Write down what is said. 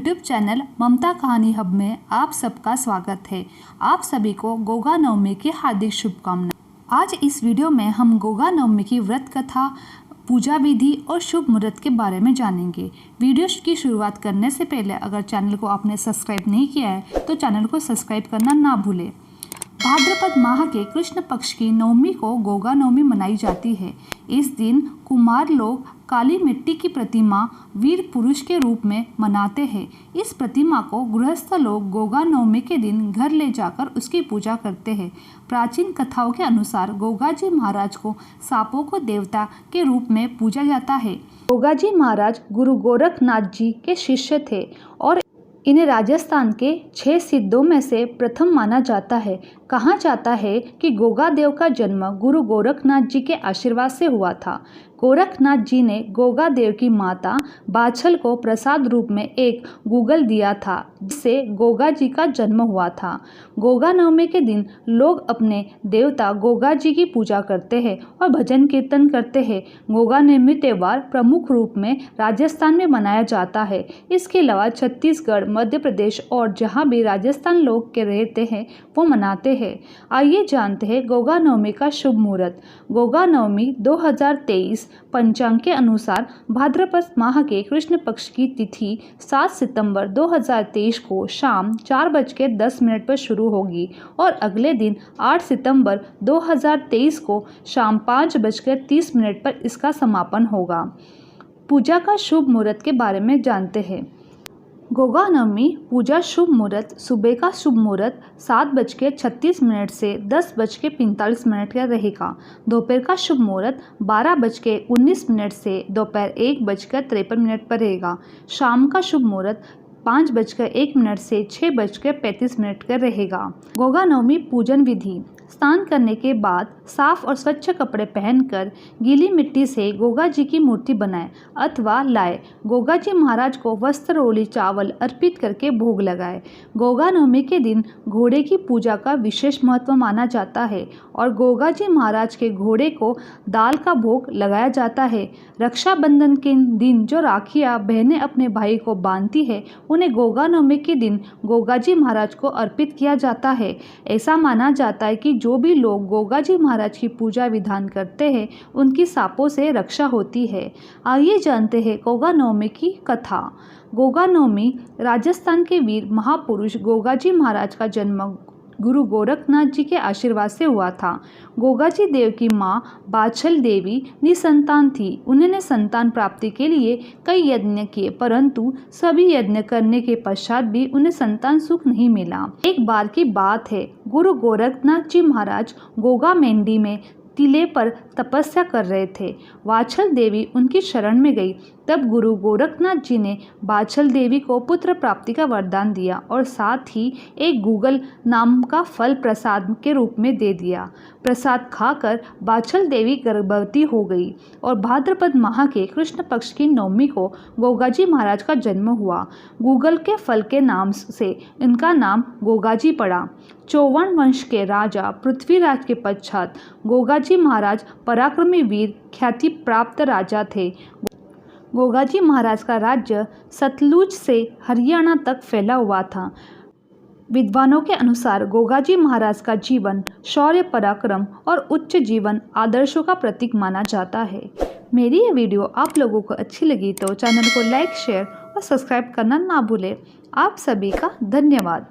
YouTube channel ममता कहानी hub में आप सबका स्वागत है। आप सभी को गोगा नवमी की हार्दिक शुभकामनाएं। आज इस वीडियो में हम गोगा नवमी की व्रत कथा, पूजा विधि और शुभ मुहूर्त के बारे में जानेंगे। वीडियो की शुरुआत करने से पहले अगर चैनल को आपने सब्सक्राइब नहीं किया है तो चैनल को सब्सक्राइब करना ना भूलें। भाद्रपद माह के कृष्ण पक्ष की नवमी को गोगा नवमी मनाई जाती है। इस दिन कुम्हार लोग काली मिट्टी की प्रतिमा वीर पुरुष के रूप में मनाते हैं। इस प्रतिमा को गृहस्थ लोग गोगा नवमी के दिन घर ले जाकर उसकी पूजा करते हैं। प्राचीन कथाओं के अनुसार गोगा जी महाराज को सांपों को देवता के रूप में पूजा जाता है। गोगा जी महाराज गुरु गोरखनाथ जी के शिष्य थे और इन्हें राजस्थान के 6 सिद्धों में से प्रथम माना जाता है। कहा जाता है कि गोगा देव का जन्म गुरु गोरखनाथ जी के आशीर्वाद से हुआ था। गोरखनाथ जी ने गोगा देव की माता बाछल को प्रसाद रूप में एक गूगल दिया था, जिससे गोगा जी का जन्म हुआ था। गोगा नवमी के दिन लोग अपने देवता गोगा जी की पूजा करते हैं और भजन कीर्तन करते हैं। गोगा नवमी त्यौहार प्रमुख रूप में राजस्थान में मनाया जाता है। इसके अलावा छत्तीसगढ़, मध्य प्रदेश और जहाँ भी राजस्थान लोग के रहते हैं वो मनाते हैं। आइए जानते हैं गोगा नवमी का शुभ मुहूर्त। गोगा नवमी 2023 पंचांग के अनुसार भाद्रपद माह के कृष्ण पक्ष की तिथि 7 सितंबर 2023 को शाम 4:10 पर शुरू होगी और अगले दिन 8 सितंबर 2023 को शाम 5:30 पर इसका समापन होगा। पूजा का शुभ मुहूर्त के बारे में जानते हैं। गोगा नवमी पूजा शुभ मुहूर्त सुबह का शुभ मुहूर्त 7:36 से 10:45 का रहेगा। दोपहर का शुभ मुहूर्त 12:19 से दोपहर 1:53 पर रहेगा। शाम का शुभ मुहूर्त 5:01 से 6:35 का रहेगा। गोगा नवमी पूजन विधि। स्नान करने के बाद साफ और स्वच्छ कपड़े पहनकर गीली मिट्टी से गोगा जी की मूर्ति बनाएं अथवा लाए। गोगा जी महाराज को वस्त्र, रोली, चावल अर्पित करके भोग लगाए। गोगा नवमी के दिन घोड़े की पूजा का विशेष महत्व माना जाता है और गोगा जी महाराज के घोड़े को दाल का भोग लगाया जाता है। रक्षाबंधन के दिन जो राखियाँ बहनें अपने भाई को बांधती है उन्हें गोगा नवमी के दिन गोगा जी महाराज को अर्पित किया जाता है। ऐसा माना जाता है कि जो भी लोग गोगा जी महाराज की पूजा विधान करते हैं उनकी सांपों से रक्षा होती है। आइए जानते हैं गोगा नवमी की कथा। गोगा नवमी राजस्थान के वीर महापुरुष गोगा जी महाराज का जन्म गुरु गोरखनाथ जी के आशीर्वाद से हुआ था। गोगा जी देव की माँ बाछल देवी निसंतान थी। उन्होंने संतान प्राप्ति के लिए कई यज्ञ किए, परंतु सभी यज्ञ करने के पश्चात भी उन्हें संतान सुख नहीं मिला। एक बार की बात है, गुरु गोरखनाथ जी महाराज गोगा मेंढी में टीले पर तपस्या कर रहे थे। बाछल देवी उनकी शरण में गई। तब गुरु गोरखनाथ जी ने बाछल देवी को पुत्र प्राप्ति का वरदान दिया और साथ ही एक गूगल नाम का फल प्रसाद के रूप में दे दिया। प्रसाद खाकर बाछल देवी गर्भवती हो गई और भाद्रपद माह के कृष्ण पक्ष की नवमी को गोगा जी महाराज का जन्म हुआ। गूगल के फल के नाम से इनका नाम गोगा जी पड़ा। चौवन वंश के राजा पृथ्वीराज के पश्चात गोगा जी महाराज पराक्रमी वीर ख्याति प्राप्त राजा थे। गोगा जी महाराज का राज्य सतलुज से हरियाणा तक फैला हुआ था। विद्वानों के अनुसार गोगा जी महाराज का जीवन शौर्य, पराक्रम और उच्च जीवन आदर्शों का प्रतीक माना जाता है। मेरी ये वीडियो आप लोगों को अच्छी लगी तो चैनल को लाइक, शेयर और सब्सक्राइब करना ना भूलें। आप सभी का धन्यवाद।